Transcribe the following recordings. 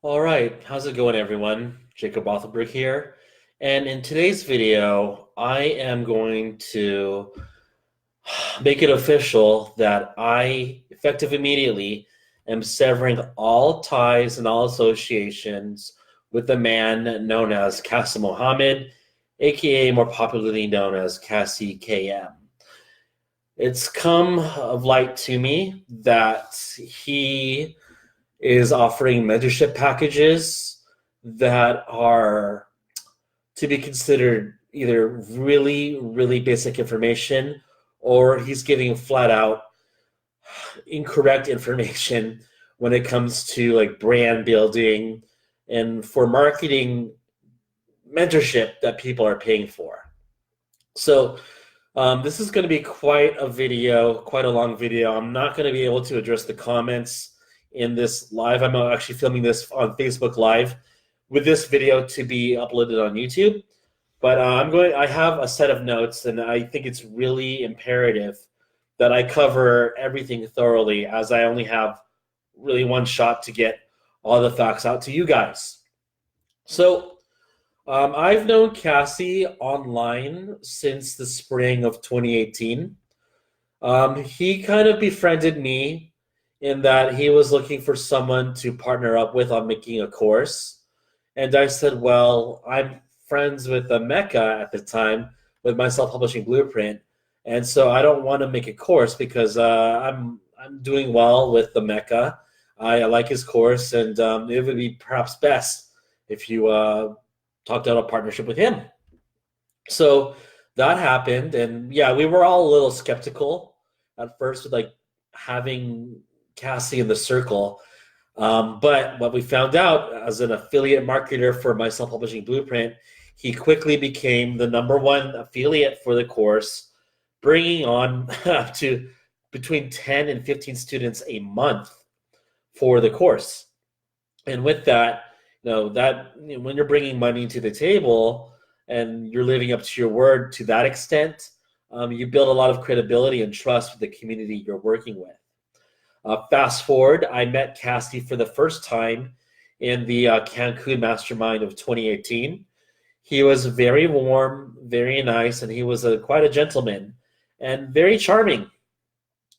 All right, how's it going, everyone? Jacob Rothenberg here. And in today's video, I am going to make it official that I, effective immediately, am severing all ties and all associations with the man known as Kasim Mohammed, aka more popularly known as Kassi KM. It's come of light to me that he is offering mentorship packages that are to be considered either really, really basic information or he's giving flat out incorrect information when it comes to like brand building and for marketing mentorship that people are paying for. So this is going to be quite a video, quite a long video. I'm not going to be able to address the comments in this live. I'm actually filming this on Facebook Live with this video to be uploaded on YouTube. But I have a set of notes, and I think it's really imperative that I cover everything thoroughly, as I only have really one shot to get all the facts out to you guys. So I've known Cassie online since the spring of 2018. He kind of befriended me in that he was looking for someone to partner up with on making a course. And I said, well, I'm friends with the Mecca at the time with my self-publishing blueprint. And so I don't want to make a course because I'm doing well with the Mecca. I like his course, and it would be perhaps best if you talked out a partnership with him. So that happened, and yeah, we were all a little skeptical at first with like having Cassie in the circle. But what we found out as an affiliate marketer for my self-publishing blueprint, he quickly became the #1 affiliate for the course, bringing on up to between 10 and 15 students a month for the course. And with that, when you're bringing money to the table and you're living up to your word to that extent, you build a lot of credibility and trust with the community you're working with. Fast forward, I met Cassie for the first time in the Cancun Mastermind of 2018. He was very warm, very nice, and he was quite a gentleman and very charming.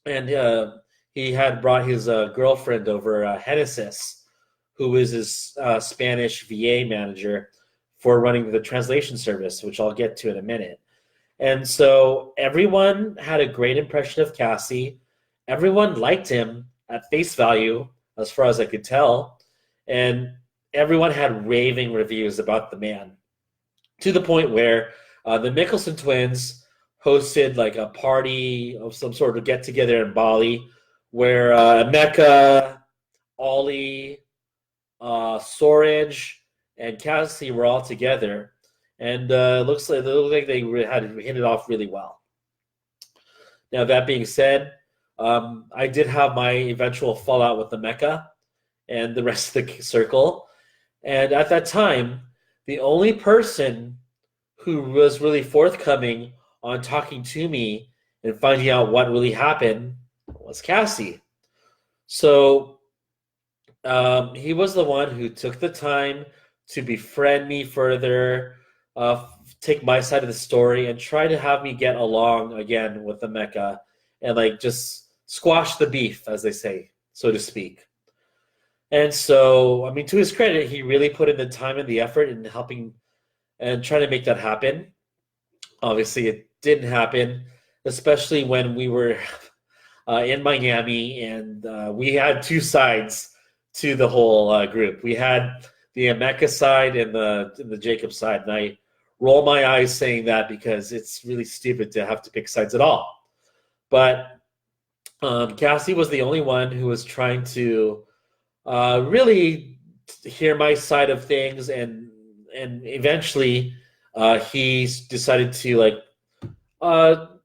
And he had brought his girlfriend over, Genesis, who is his Spanish VA manager for running the translation service, which I'll get to in a minute. And so everyone had a great impression of Cassie. Everyone liked him at face value, as far as I could tell. And everyone had raving reviews about the man, to the point where the Mickelson twins hosted like a party of some sort of get together in Bali where Mecca, Ollie, Sorage, and Cassie were all together. And it looks like they had hit it off really well. Now, that being said, I did have my eventual fallout with the Mecca and the rest of the circle. And at that time, the only person who was really forthcoming on talking to me and finding out what really happened was Cassie. So he was the one who took the time to befriend me further, take my side of the story, and try to have me get along again with the Mecca and like just squash the beef, as they say, so to speak. And so, I mean, to his credit, he really put in the time and the effort in helping and trying to make that happen. Obviously, it didn't happen, especially when we were in Miami, and we had two sides to the whole group. We had the Mecca side and the Jacob side, and I roll my eyes saying that because it's really stupid to have to pick sides at all. But Cassie was the only one who was trying to really hear my side of things, and eventually he decided to like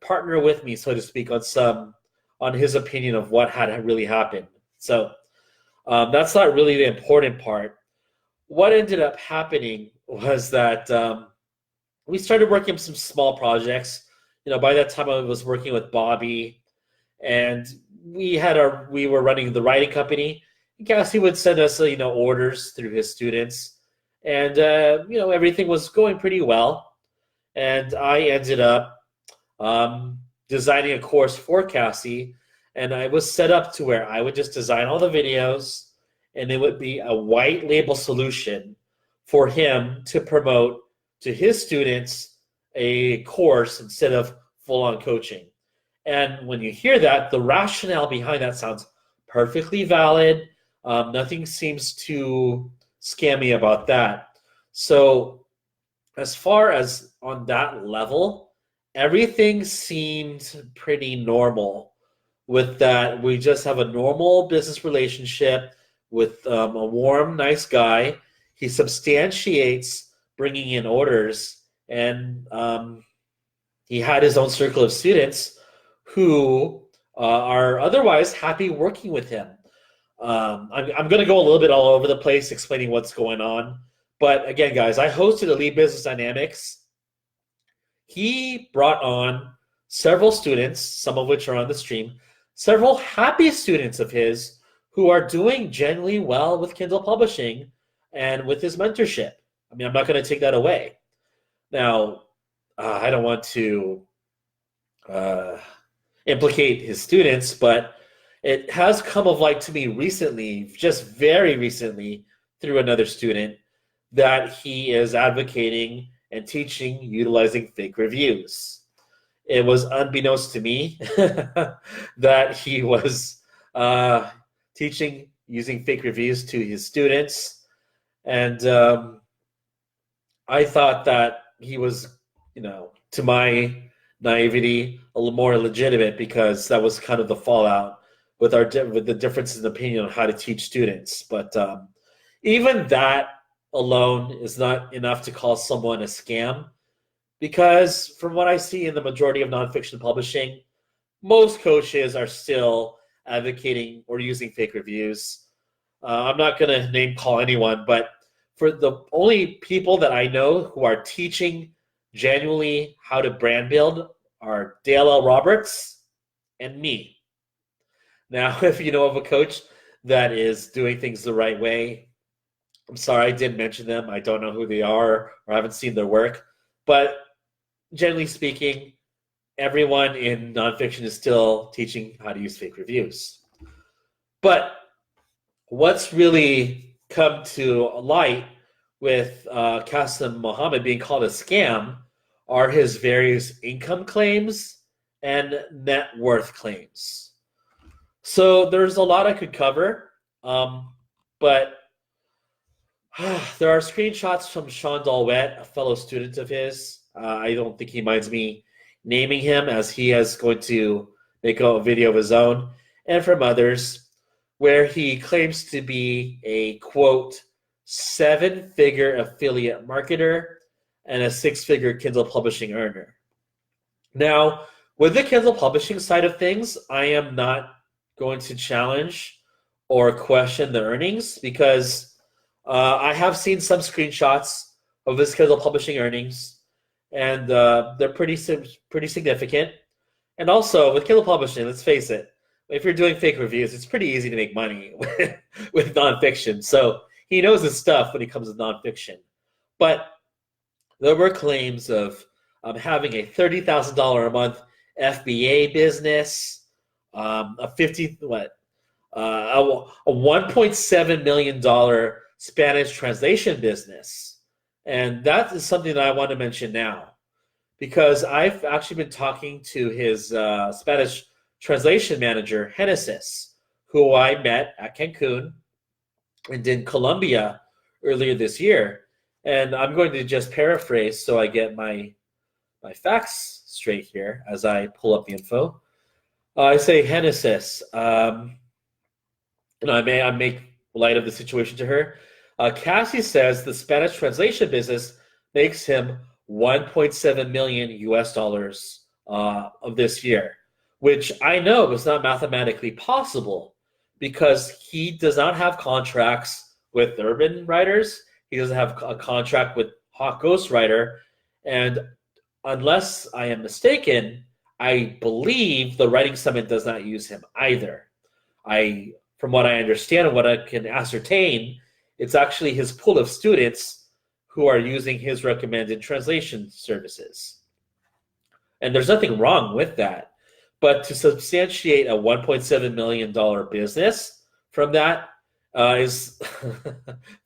partner with me, so to speak, on his opinion of what had really happened. So that's not really the important part. What ended up happening was that we started working on some small projects. By that time I was working with Bobby, and we were running the writing company, Kassi would send us, orders through his students, and everything was going pretty well. And I ended up um, designing a course for Kassi, and I was set up to where I would just design all the videos, and it would be a white label solution for him to promote to his students a course instead of full-on coaching. And when you hear that, the rationale behind that sounds perfectly valid. Nothing seems too scammy about that. So as far as on that level, everything seemed pretty normal with that. We just have a normal business relationship with a warm, nice guy. He substantiates bringing in orders, and he had his own circle of students who are otherwise happy working with him. I'm going to go a little bit all over the place explaining what's going on. But again, guys, I hosted Elite Business Dynamics. He brought on several students, some of which are on the stream, several happy students of his who are doing genuinely well with Kindle publishing and with his mentorship. I mean, I'm not going to take that away. Now, I don't want to implicate his students, but it has come of light to me recently, just very recently, through another student, that he is advocating and teaching utilizing fake reviews. It was unbeknownst to me that he was teaching using fake reviews to his students. And I thought that he was, to my naivety, a little more legitimate, because that was kind of the fallout with the differences in opinion on how to teach students. But even that alone is not enough to call someone a scam, because from what I see in the majority of nonfiction publishing, most coaches are still advocating or using fake reviews. I'm not going to name call anyone, but for the only people that I know who are teaching genuinely how to brand build are Dale L. Roberts and me. Now, if you know of a coach that is doing things the right way, I'm sorry I didn't mention them. I don't know who they are or haven't seen their work. But generally speaking, everyone in nonfiction is still teaching how to use fake reviews. But what's really come to light with Kasim Mohammed being called a scam are his various income claims and net worth claims. So there's a lot I could cover, but there are screenshots from Sean Dalwett, a fellow student of his. I don't think he minds me naming him, as he is going to make a video of his own, and from others, where he claims to be a, quote, 7-figure affiliate marketer and a 6-figure Kindle publishing earner. Now, with the Kindle publishing side of things, I am not going to challenge or question the earnings, because I have seen some screenshots of his Kindle publishing earnings, and they're pretty significant. And also, with Kindle publishing, let's face it, if you're doing fake reviews, it's pretty easy to make money with nonfiction. So he knows his stuff when it comes to nonfiction. But there were claims of having a $30,000 a month FBA business, a $1.7 million Spanish translation business. And that is something that I want to mention now, because I've actually been talking to his Spanish translation manager, Genesis, who I met at Cancun and in Colombia earlier this year. And I'm going to just paraphrase so I get my facts straight here as I pull up the info. I say, Genesis, I make light of the situation to her. Kassi says the Spanish translation business makes him 1.7 million US dollars of this year, which I know is not mathematically possible, because he does not have contracts with urban writers. He doesn't have a contract with Hawk Ghostwriter. And unless I am mistaken, I believe the Writing Summit does not use him either. I from what I understand and what I can ascertain, it's actually his pool of students who are using his recommended translation services. And there's nothing wrong with that. But to substantiate a $1.7 million business from that is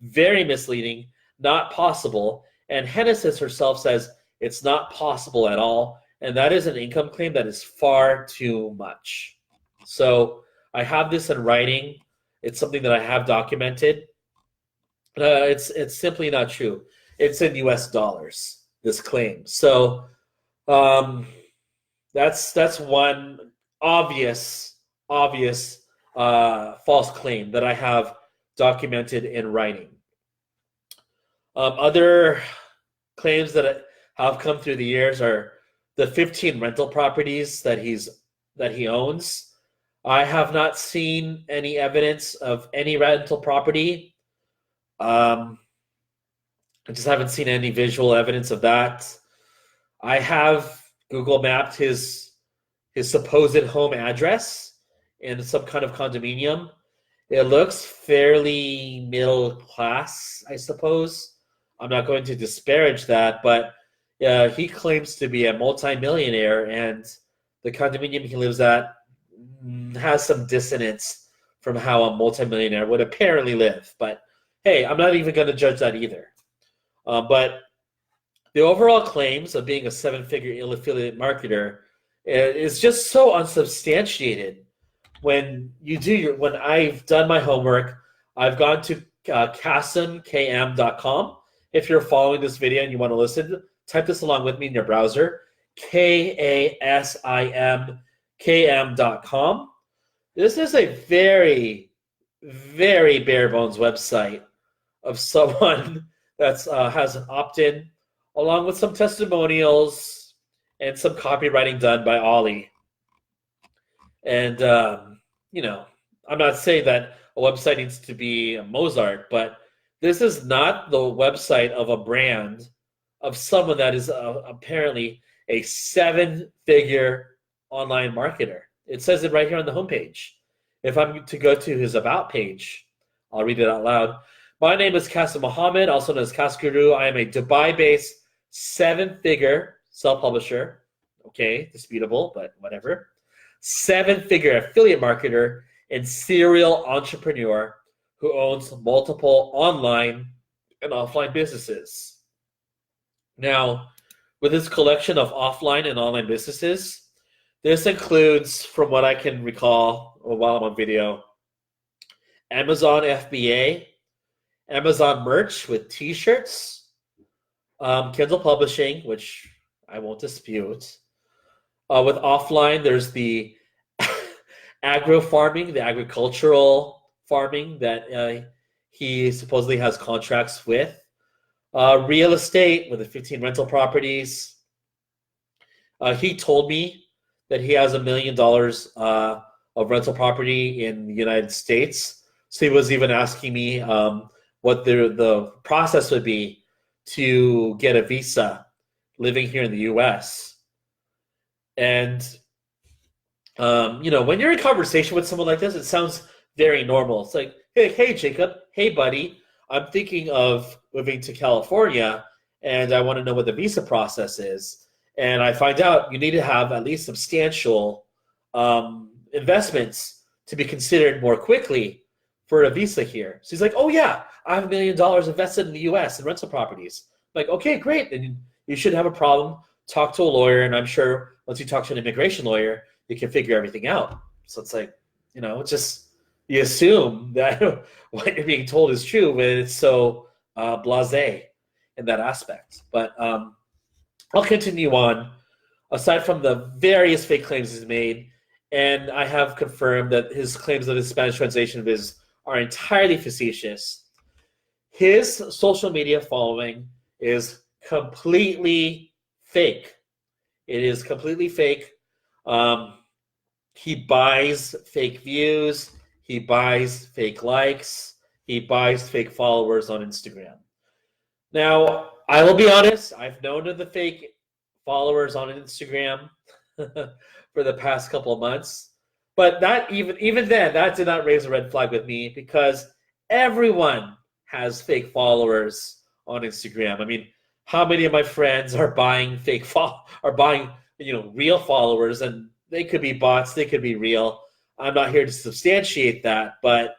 very misleading, not possible. And Hennessy's herself says it's not possible at all. And that is an income claim that is far too much. So I have this in writing. It's something that I have documented. It's simply not true. It's in US dollars, this claim. So that's one obvious false claim that I have documented in writing. Other claims that have come through the years are the 15 rental properties that he owns. I have not seen any evidence of any rental property. I just haven't seen any visual evidence of that. I have Google mapped his supposed home address in some kind of condominium. It looks fairly middle class, I suppose. I'm not going to disparage that, but he claims to be a multimillionaire, and the condominium he lives at has some dissonance from how a multimillionaire would apparently live. But hey, I'm not even going to judge that either. But the overall claims of being a seven-figure affiliate marketer is just so unsubstantiated. When I've done my homework, I've gone to KasimKM.com. If you're following this video and you want to listen, type this along with me in your browser, KasimKM.com. This is a very, very bare bones website of someone that has an opt-in, along with some testimonials and some copywriting done by Ollie. And, I'm not saying that a website needs to be a Mozart, but this is not the website of a brand of someone that is apparently a seven-figure online marketer. It says it right here on the homepage. If I'm to go to his About page, I'll read it out loud. My name is Kasim Mohammed, also known as Kassi KM. I am a Dubai-based seven-figure self-publisher. Okay, disputable, but whatever. Seven-figure affiliate marketer and serial entrepreneur who owns multiple online and offline businesses. Now, with his collection of offline and online businesses, this includes, from what I can recall while I'm on video, Amazon FBA, Amazon merch with t-shirts, Kindle publishing, which I won't dispute. With offline, there's the agro farming, the agricultural farming that he supposedly has contracts with. Real estate with the 15 rental properties. He told me that he has $1 million of rental property in the United States. So he was even asking me what the process would be to get a visa living here in the US. And, when you're in conversation with someone like this, it sounds very normal. It's like, hey, Jacob, hey, buddy, I'm thinking of moving to California, and I want to know what the visa process is. And I find out you need to have at least substantial investments to be considered more quickly for a visa here. So he's like, oh, yeah, I have $1 million invested in the US in rental properties. I'm like, okay, great. Then you shouldn't have a problem. Talk to a lawyer, and I'm sure once you talk to an immigration lawyer, you can figure everything out. So it's like, it's just, you assume that what you're being told is true when it's so blasé in that aspect. But I'll continue on. Aside from the various fake claims he's made, and I have confirmed that his claims of his Spanish translation of his are entirely facetious, his social media following is completely fake. It is completely fake. He buys fake views. He buys fake likes. He buys fake followers on Instagram. Now, I will be honest, I've known of the fake followers on Instagram for the past couple of months, But that even then, that did not raise a red flag with me because everyone has fake followers on Instagram. I mean, how many of my friends are buying are buying real followers, and they could be bots, they could be real. I'm not here to substantiate that, but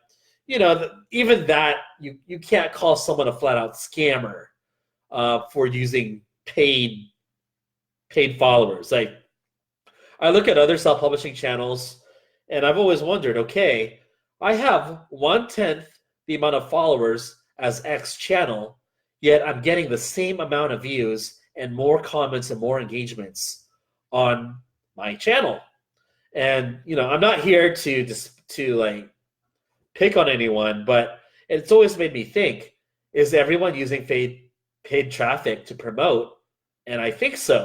even that you can't call someone a flat out scammer for using paid followers. Like I look at other self-publishing channels, and I've always wondered, okay, I have 1/10 the amount of followers as X channel, yet I'm getting the same amount of views and more comments and more engagements on my channel. And I'm not here to like pick on anyone, but it's always made me think: is everyone using paid traffic to promote? And I think so.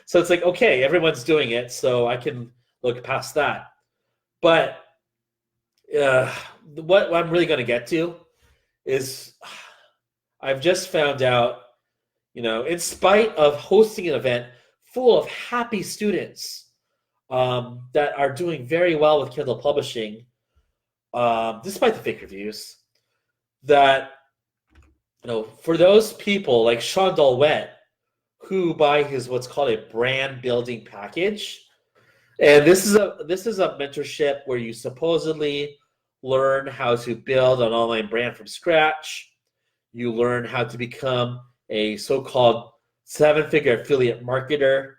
So it's like, okay, everyone's doing it, so I can look past that. But what I'm really going to get to is I've just found out, in spite of hosting an event full of happy students that are doing very well with Kindle publishing, despite the fake reviews, that for those people like Sean Dalwett who buy his what's called a brand building package, and this is a mentorship where you supposedly learn how to build an online brand from scratch. You learn how to become a so-called 7-figure affiliate marketer.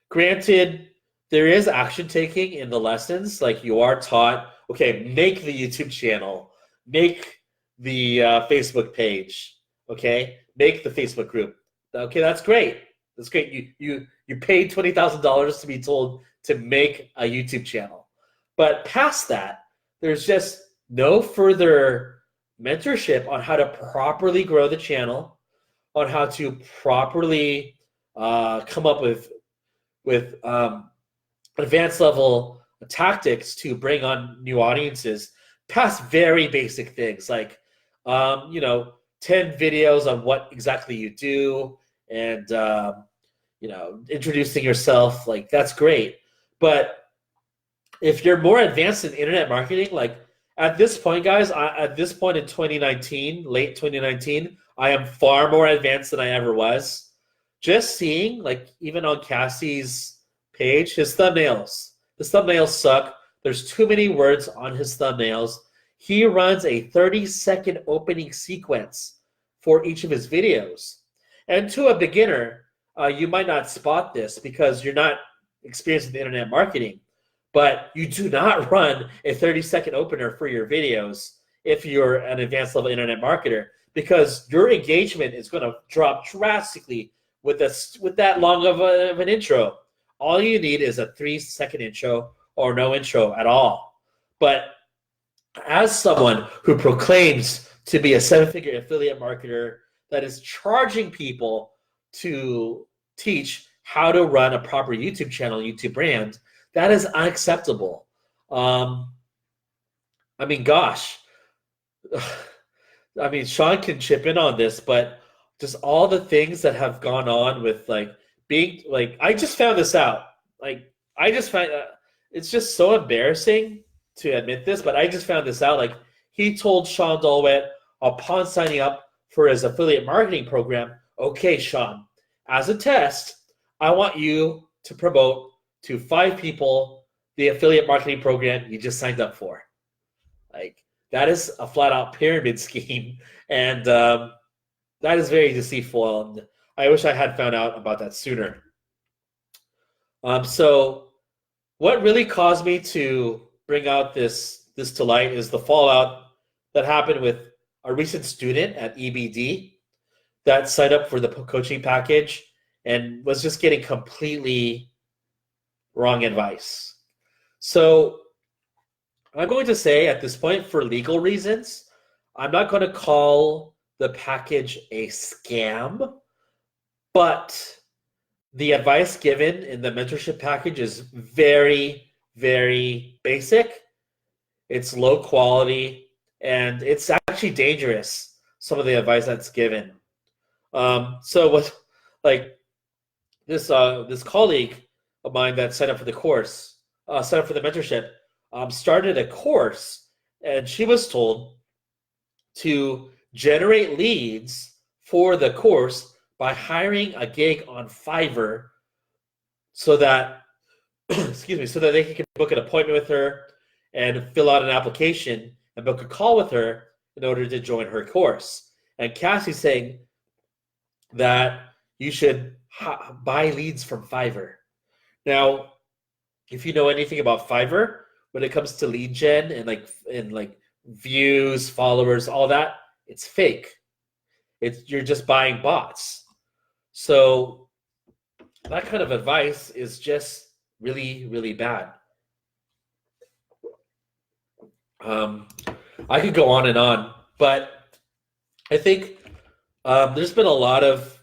Granted, there is action taking in the lessons. Like you are taught, okay, make the YouTube channel, make the Facebook page, okay, make the Facebook group. Okay, that's great. That's great. You paid $20,000 to be told to make a YouTube channel, but past that, there's just no further mentorship on how to properly grow the channel, on how to properly come up with advanced level tactics to bring on new audiences, past very basic things like 10 videos on what exactly you do, and introducing yourself. Like that's great, but if you're more advanced in internet marketing, like at this point, guys, at this point in 2019, late 2019, I am far more advanced than I ever was. Just seeing, like, even on Kassi's page, his thumbnails suck. There's too many words on his thumbnails. He runs a 30-second opening sequence for each of his videos. And to a beginner, you might not spot this because you're not experienced in internet marketing, but you do not run a 30-second opener for your videos if you're an advanced level internet marketer, because your engagement is going to drop drastically with that long of an intro. All you need is a 3-second intro or no intro at all. But as someone who proclaims to be a 7-figure affiliate marketer that is charging people to teach how to run a proper YouTube channel, YouTube brand, that is unacceptable. I mean, gosh. I mean, Sean can chip in on this, but just all the things that have gone on with being I just found this out. Like, I just find it's just so embarrassing to admit this, but I just found this out. Like, he told Sean Dalwett upon signing up for his affiliate marketing program, okay, Sean, as a test, I want you to promote to 5 people the affiliate marketing program you just signed up for. Like, that is a flat out pyramid scheme, and that is very deceitful. And I wish I had found out about that sooner. So what really caused me to bring out this to light is the fallout that happened with a recent student at EBD that signed up for the coaching package and was just getting completely wrong advice. So I'm going to say at this point, for legal reasons, I'm not going to call the package a scam, but the advice given in the mentorship package is very, very basic. It's low quality, and it's actually dangerous, some of the advice that's given. So what, like this colleague of mine that signed up for the course, signed up for the mentorship, started a course, and she was told to generate leads for the course by hiring a gig on Fiverr so that excuse me, so that they can book an appointment with her and fill out an application and book a call with her in order to join her course. And Cassie's saying that you should buy leads from Fiverr. Now, if you know anything about Fiverr, when it comes to lead gen and like views, followers, all that, it's fake. You're just buying bots. So that kind of advice is just really, really bad. I could go on and on, but I think there's been a lot of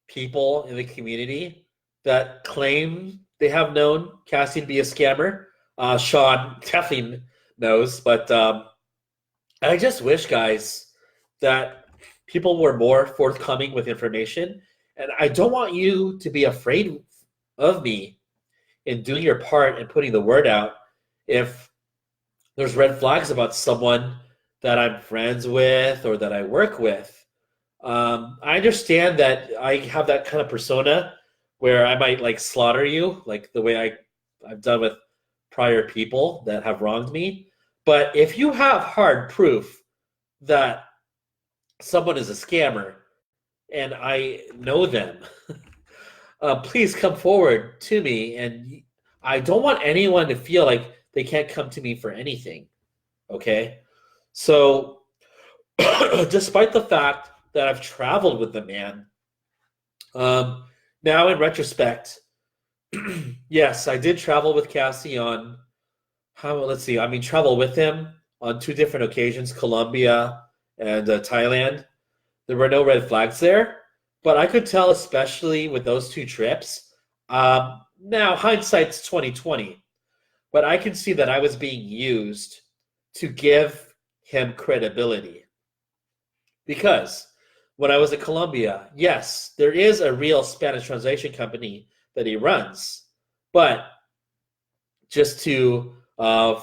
people in the community that claim they have known Kassi to be a scammer. Sean definitely knows, but I just wish, guys, that people were more forthcoming with information. And I don't want you to be afraid of me in doing your part and putting the word out if there's red flags about someone that I'm friends with or that I work with. I understand that I have that kind of persona where I might like slaughter you, like the way I've done with prior people that have wronged me. But if you have hard proof that someone is a scammer and I know them, please come forward to me. And I don't want anyone to feel like they can't come to me for anything. Okay? So, despite the fact that I've traveled with the man, now in retrospect, yes, I did travel with Kassi on travel with him on 2 different occasions, Colombia and Thailand. There were no red flags there, but I could tell, especially with those 2 trips. Now hindsight's 2020, but I can see that I was being used to give him credibility. Because when I was in Colombia, yes, there is a real Spanish translation company that he runs, but just to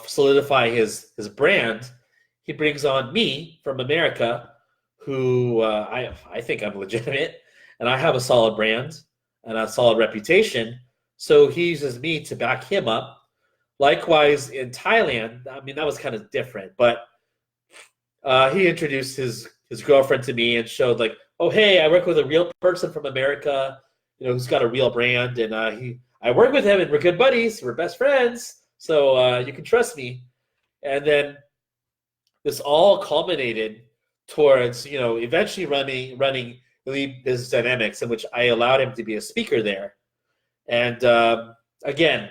solidify his brand, he brings on me from America, who I think I'm legitimate, and I have a solid brand and a solid reputation. So he uses me to back him up. Likewise, in Thailand, I mean, that was kind of different, but he introduced his girlfriend to me and showed like, oh, hey, I work with a real person from America, who's got a real brand, and I work with him, and we're good buddies, we're best friends, so you can trust me. And then this all culminated towards, eventually running Elite Business Dynamics, in which I allowed him to be a speaker there. And again,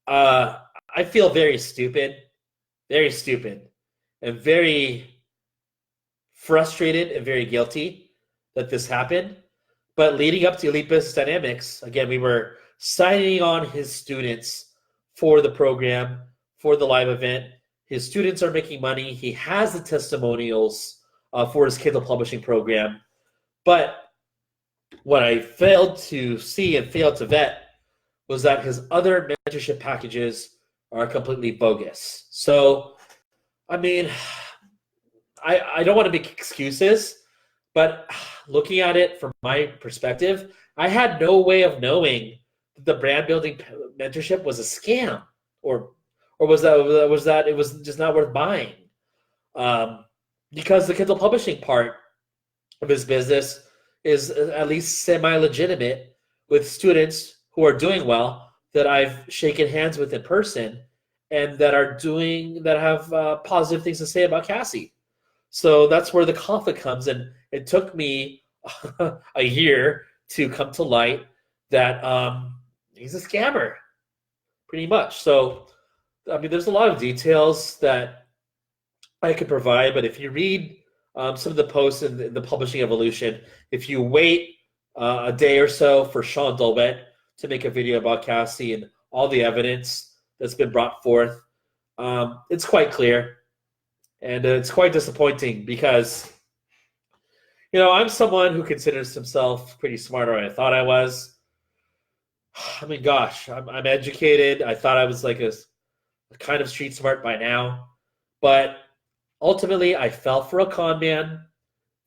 I feel very stupid, and very frustrated and very guilty that this happened. But leading up to Elite Business Dynamics, again, we were signing on his students for the program, for the live event. His students are making money. He has the testimonials for his Kindle publishing program. But what I failed to see and failed to vet was that his other mentorship packages are completely bogus. So, I mean, I don't want to make excuses, but looking at it from my perspective, I had no way of knowing that the brand building mentorship was a scam, or was that it was just not worth buying, because the Kindle publishing part of his business is at least semi-legitimate with students who are doing well that I've shaken hands with in person and that have positive things to say about Kassi. So that's where the conflict comes, and it took me a year to come to light that he's a scammer, pretty much. So, I mean, there's a lot of details that I could provide, but if you read some of the posts in the Publishing Evolution, if you wait a day or so for Sean Dolbet to make a video about Kassi and all the evidence that's been brought forth, it's quite clear. And it's quite disappointing because, I'm someone who considers himself pretty smart, or I thought I was. I mean, gosh, I'm educated. I thought I was like a kind of street smart by now, but ultimately I fell for a con man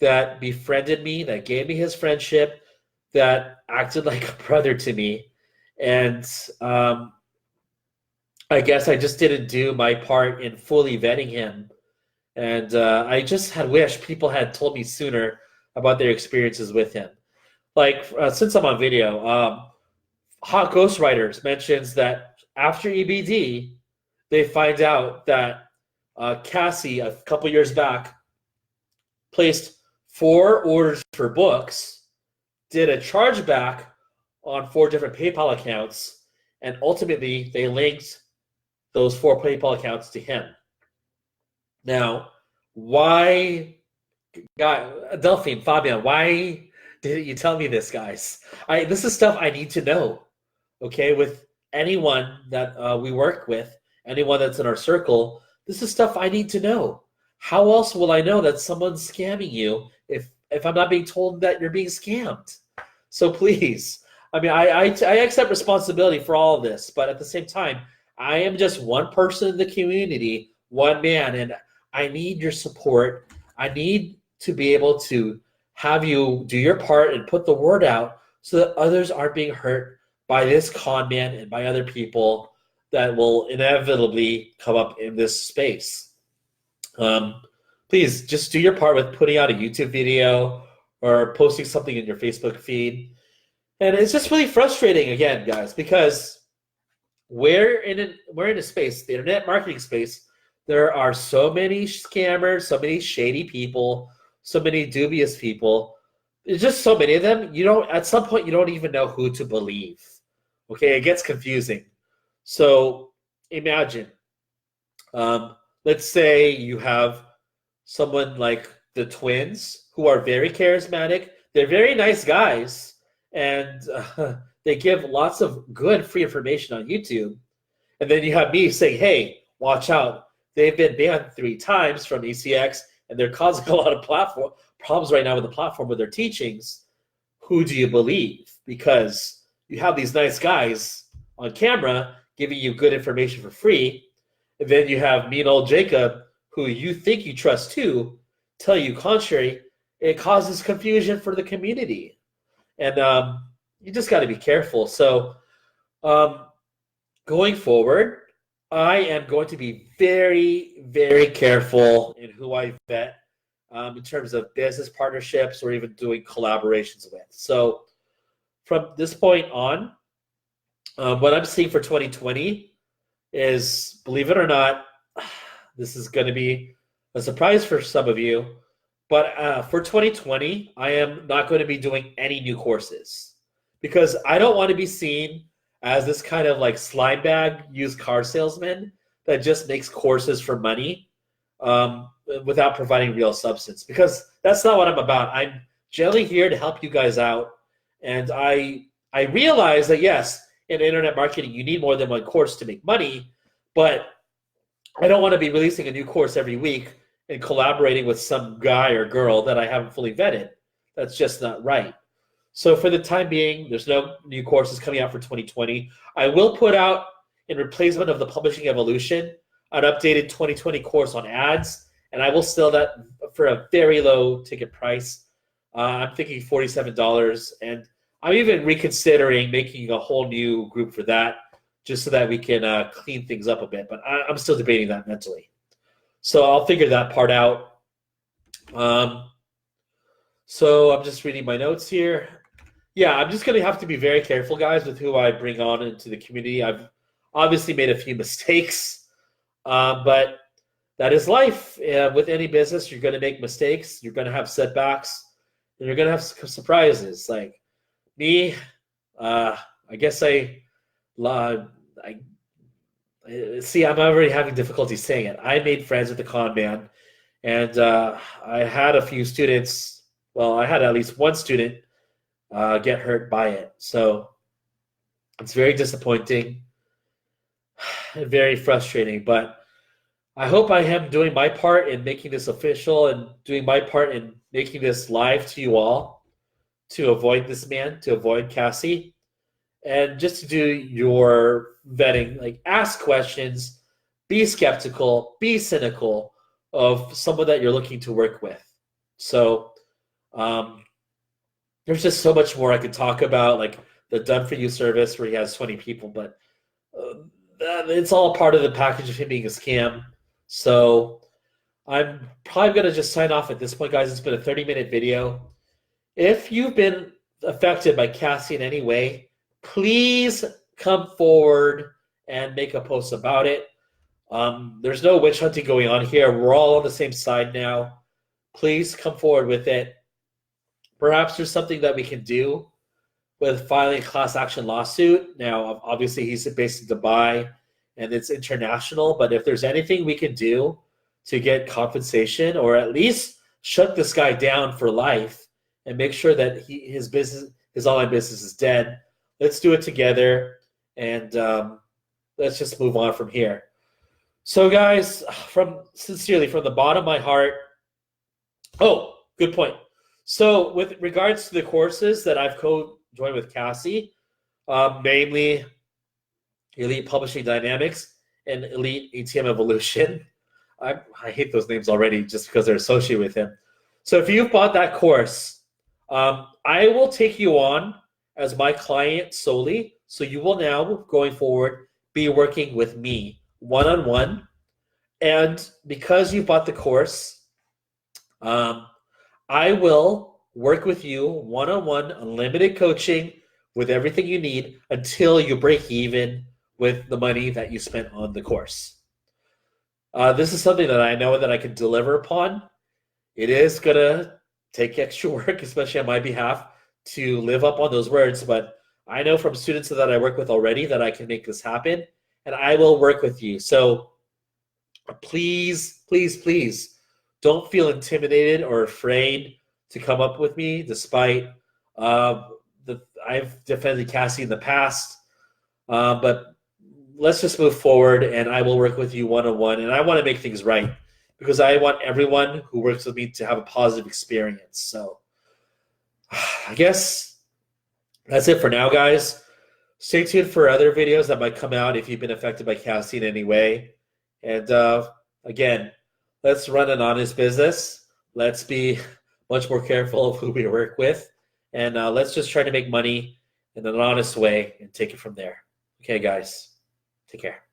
that befriended me, that gave me his friendship, that acted like a brother to me, and I guess I just didn't do my part in fully vetting him. And I just had wished people had told me sooner about their experiences with him. Like, since I'm on video, Hot Ghostwriters mentions that after EBD, they find out that Cassie, a couple years back, placed 4 orders for books, did a chargeback on 4 different PayPal accounts, and ultimately they linked those 4 PayPal accounts to him. Now, why, Delphine, Fabian, why didn't you tell me this, guys? This is stuff I need to know. Okay, with anyone that we work with, anyone that's in our circle, this is stuff I need to know. How else will I know that someone's scamming you if I'm not being told that you're being scammed? So please, I mean, I accept responsibility for all of this, but at the same time, I am just one person in the community, one man, and I need your support. I need to be able to have you do your part and put the word out so that others aren't being hurt by this con man and by other people that will inevitably come up in this space. Please just do your part with putting out a YouTube video or posting something in your Facebook feed. And it's just really frustrating, again, guys, because we're in a space, the internet marketing space. There are so many scammers, so many shady people, so many dubious people. There's just so many of them. At some point, you don't even know who to believe. Okay, it gets confusing. So imagine, let's say you have someone like the twins who are very charismatic. They're very nice guys, and they give lots of good free information on YouTube. And then you have me saying, hey, watch out. They've been banned 3 times from ECX, and they're causing a lot of platform problems right now with the platform with their teachings. Who do you believe? Because you have these nice guys on camera giving you good information for free, and then you have me and old Jacob, who you think you trust too, tell you contrary. It causes confusion for the community, and you just got to be careful. So going forward, I am going to be very, very careful in who I vet in terms of business partnerships or even doing collaborations with. So from this point on, what I'm seeing for 2020 is, believe it or not, this is going to be a surprise for some of you, but for 2020, I am not going to be doing any new courses because I don't want to be seen as this kind of like slime bag used car salesman that just makes courses for money without providing real substance, because that's not what I'm about. I'm generally here to help you guys out. And I realize that, yes, in internet marketing, you need more than one course to make money, but I don't want to be releasing a new course every week and collaborating with some guy or girl that I haven't fully vetted. That's just not right. So for the time being, there's no new courses coming out for 2020. I will put out, in replacement of the Publishing Evolution, an updated 2020 course on ads, and I will sell that for a very low ticket price. I'm thinking $47, and I'm even reconsidering making a whole new group for that, just so that we can clean things up a bit. But I'm still debating that mentally. So I'll figure that part out. So I'm just reading my notes here. Yeah, I'm just going to have to be very careful, guys, with who I bring on into the community. I've obviously made a few mistakes, but that is life. With any business, you're going to make mistakes. You're going to have setbacks, and you're going to have surprises. Like me, I guess I see, I'm already having difficulty saying it. I made friends with the con man, and I had a few students. Well, I had at least one student get hurt by it. So it's very disappointing and very frustrating. But I hope I am doing my part in making this official and doing my part in making this live to you all to avoid this man, to avoid Kassi. and just to do your vetting, like ask questions, be skeptical, be cynical of someone that you're looking to work with. So um, there's just so much more I could talk about, like the Done For You service where he has 20 people, but it's all part of the package of him being a scam. So I'm probably going to just sign off at this point, guys. It's been a 30-minute video. If you've been affected by Kassi in any way, please come forward and make a post about it. There's no witch hunting going on here. We're all on the same side now. Please come forward with it. Perhaps there's something that we can do with filing a class action lawsuit. Now, obviously, he's based in Dubai and it's international, but if there's anything we can do to get compensation or at least shut this guy down for life and make sure that his online business is dead, let's do it together, and let's just move on from here. So, guys, sincerely, from the bottom of my heart, oh, good point. So, with regards to the courses that I've co-joined with Kassi, namely Elite Publishing Dynamics and Elite ATM Evolution, I hate those names already just because they're associated with him. So, if you've bought that course, I will take you on as my client solely. So, you will now, going forward, be working with me one-on-one. And because you bought the course, I will work with you one-on-one, unlimited coaching with everything you need until you break even with the money that you spent on the course. This is something that I know that I can deliver upon. It is going to take extra work, especially on my behalf, to live up on those words. But I know from students that I work with already that I can make this happen, and I will work with you. So please, please, please don't feel intimidated or afraid to come up with me, despite I've defended Kassi in the past. But let's just move forward, and I will work with you one-on-one. And I want to make things right because I want everyone who works with me to have a positive experience. So I guess that's it for now, guys. Stay tuned for other videos that might come out if you've been affected by Kassi in any way. And again, let's run an honest business. Let's be much more careful of who we work with. And let's just try to make money in an honest way and take it from there. Okay, guys. Take care.